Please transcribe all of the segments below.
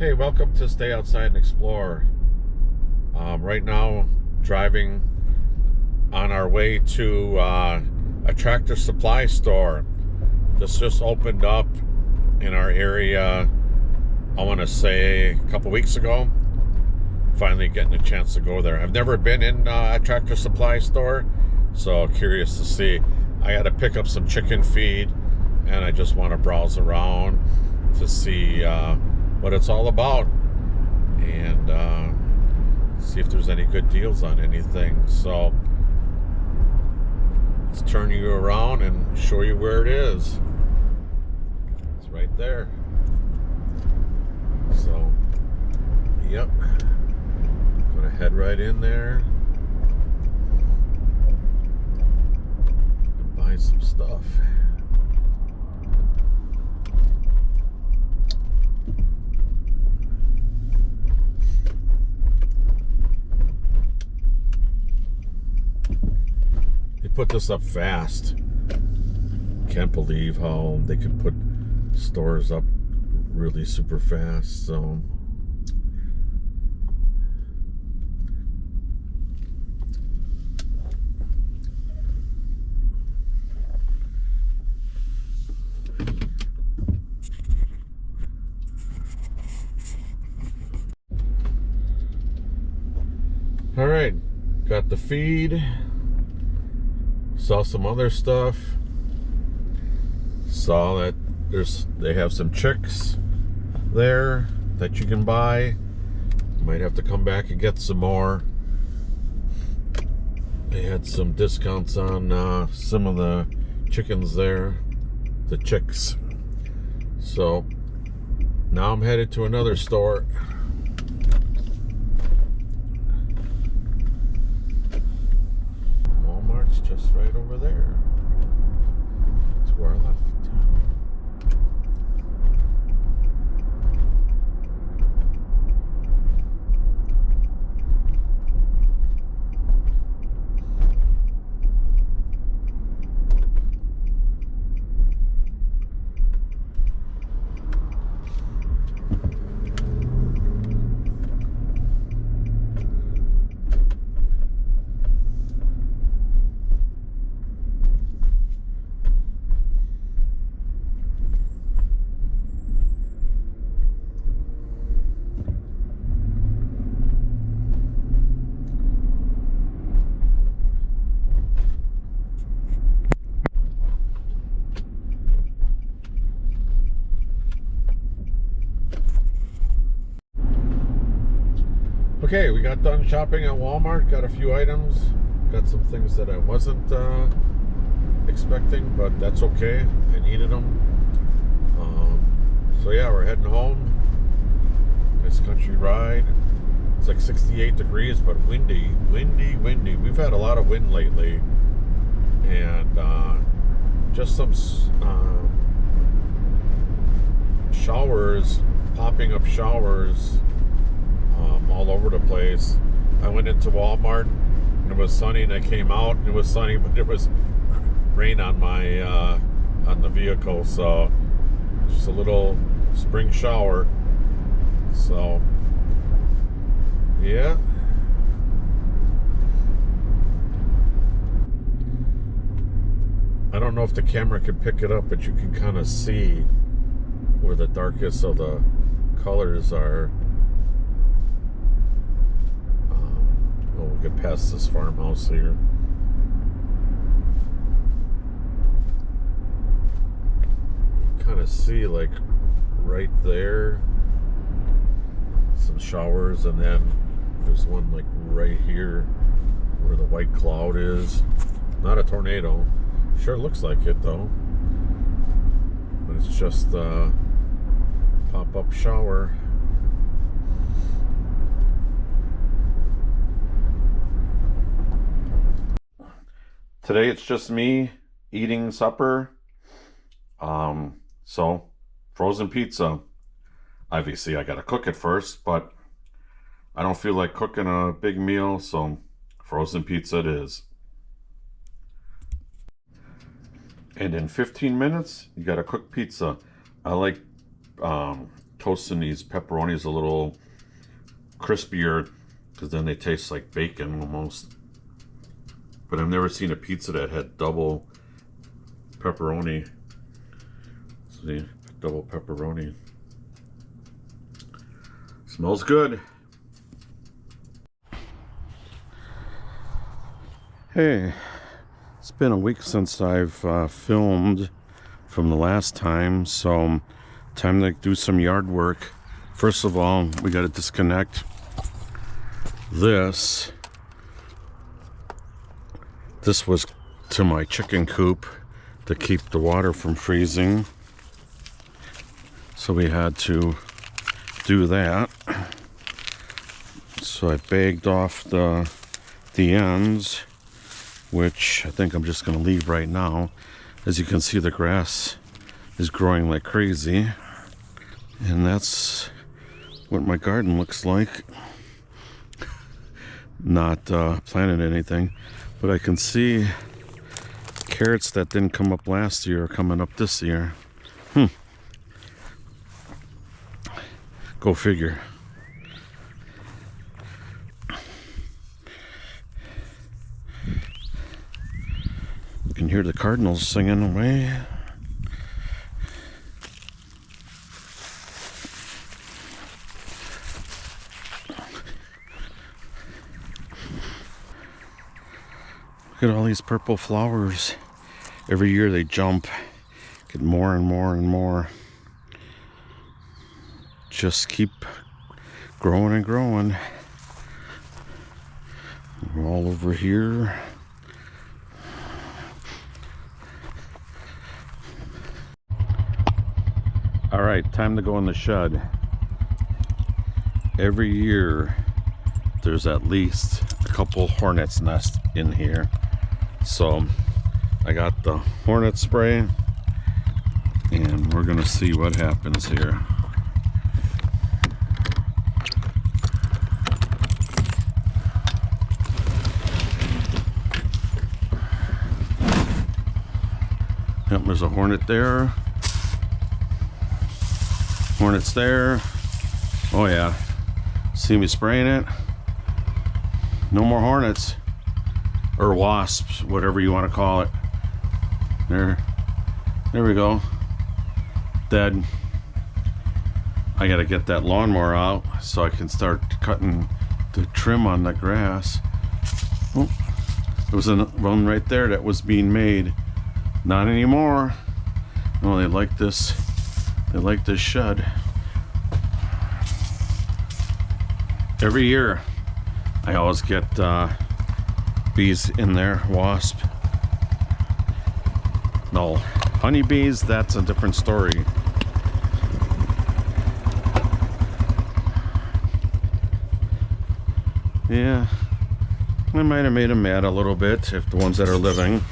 Hey, welcome to Stay Outside and Explore. Right now, driving on our way to a Tractor Supply store. This just opened up in our area, I want to say a couple weeks ago. Finally getting a chance to go there. I've never been in a Tractor Supply store, so curious to see. I had to pick up some chicken feed, and I just want to browse around to see what it's all about and see if there's any good deals on anything. So let's turn you around and show you where it is. It's right there. So, yep. Gonna head right in there and buy some stuff. They put this up fast. Can't believe how they can put stores up really super fast. So all right, got the feed. Saw some other stuff. Saw that they have some chicks there that you can buy. Might have to come back and get some more. They had some discounts on some of the chickens there, the chicks. So now I'm headed to another store. Walmart's just right over there to our left. Okay, we got done shopping at Walmart. Got a few items. Got some things that I wasn't expecting, but that's okay. I needed them. So yeah, we're heading home. Nice country ride. It's like 68 degrees, but windy. We've had a lot of wind lately, and just some showers, popping up showers. All over the place. I went into Walmart and it was sunny, and I came out and it was sunny, but it was rain on my on the vehicle. So just a little spring shower. So yeah. I don't know if the camera can pick it up, but you can kind of see where the darkest of the colors are. We'll get past this farmhouse here. You kind of see, like, right there some showers, and then there's one like right here where the white cloud is. Not a tornado. Sure looks like it though, but it's just a pop-up shower. Today it's just me eating supper. So frozen pizza. Obviously I gotta cook it first, but I don't feel like cooking a big meal, so frozen pizza it is. And in 15 minutes, you got a cooked pizza. I like toasting these pepperonis a little crispier, because then they taste like bacon almost. But I've never seen a pizza that had double pepperoni. See, double pepperoni. Smells good. Hey, it's been a week since I've filmed from the last time, so time to do some yard work. First of all, we got to disconnect this. This was to my chicken coop to keep the water from freezing, so we had to do that. So I bagged off the ends, which I think I'm just going to leave right now. As you can see, the grass is growing like crazy, and that's what my garden looks like. Not planting anything, but I can see carrots that didn't come up last year are coming up this year. Go figure. You can hear the cardinals singing away. Look at all these purple flowers. Every year they jump, get more and more and more. Just keep growing and growing. We're all over here. All right, time to go in the shed. Every year there's at least a couple hornets' nests in here. So I got the hornet spray, and we're gonna see what happens here. Yep, there's a hornet there. Hornets there. Oh yeah. See me spraying it? No more hornets. Or wasps, whatever you want to call it. There we go. Dead. I gotta get that lawnmower out so I can start cutting the trim on the grass. Oh, there was one right there that was being made. Not anymore. Oh, they like this. They like this shed. Every year I always get bees in there, wasp. No, honeybees, that's a different story. Yeah, I might have made them mad a little bit, if the ones that are living.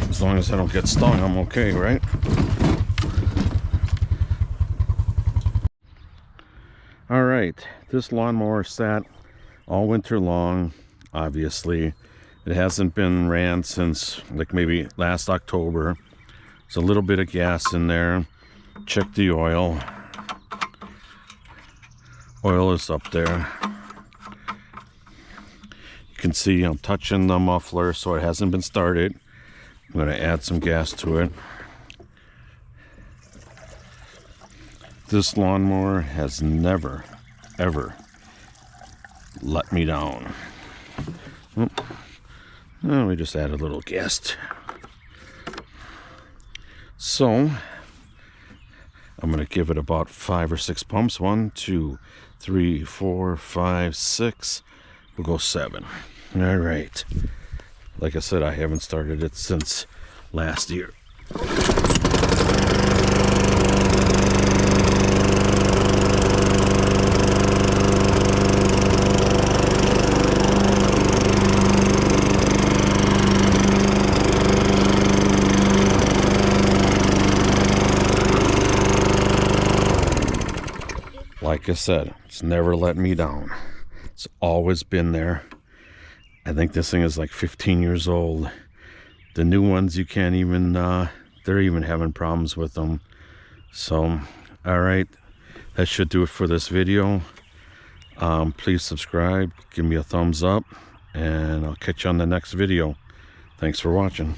As long as I don't get stung, I'm okay, right? All right, this lawnmower sat all winter long, obviously. It hasn't been ran since like maybe last October. There's a little bit of gas in there. Check the oil. Oil is up there. You can see I'm touching the muffler, so it hasn't been started. I'm going to add some gas to it. This lawnmower has never, ever let me down. Oh, we just add a little gas. So I'm going to give it about 5 or 6 pumps. 1, 2, 3, 4, 5, 6. We'll go 7. All right. Like I said, I haven't started it since last year. Like I said, it's never let me down. It's always been there. I think this thing is like 15 years old. The new ones, you can't even, they're even having problems with them. So, all right, that should do it for this video. Please subscribe, give me a thumbs up, and I'll catch you on the next video. Thanks for watching.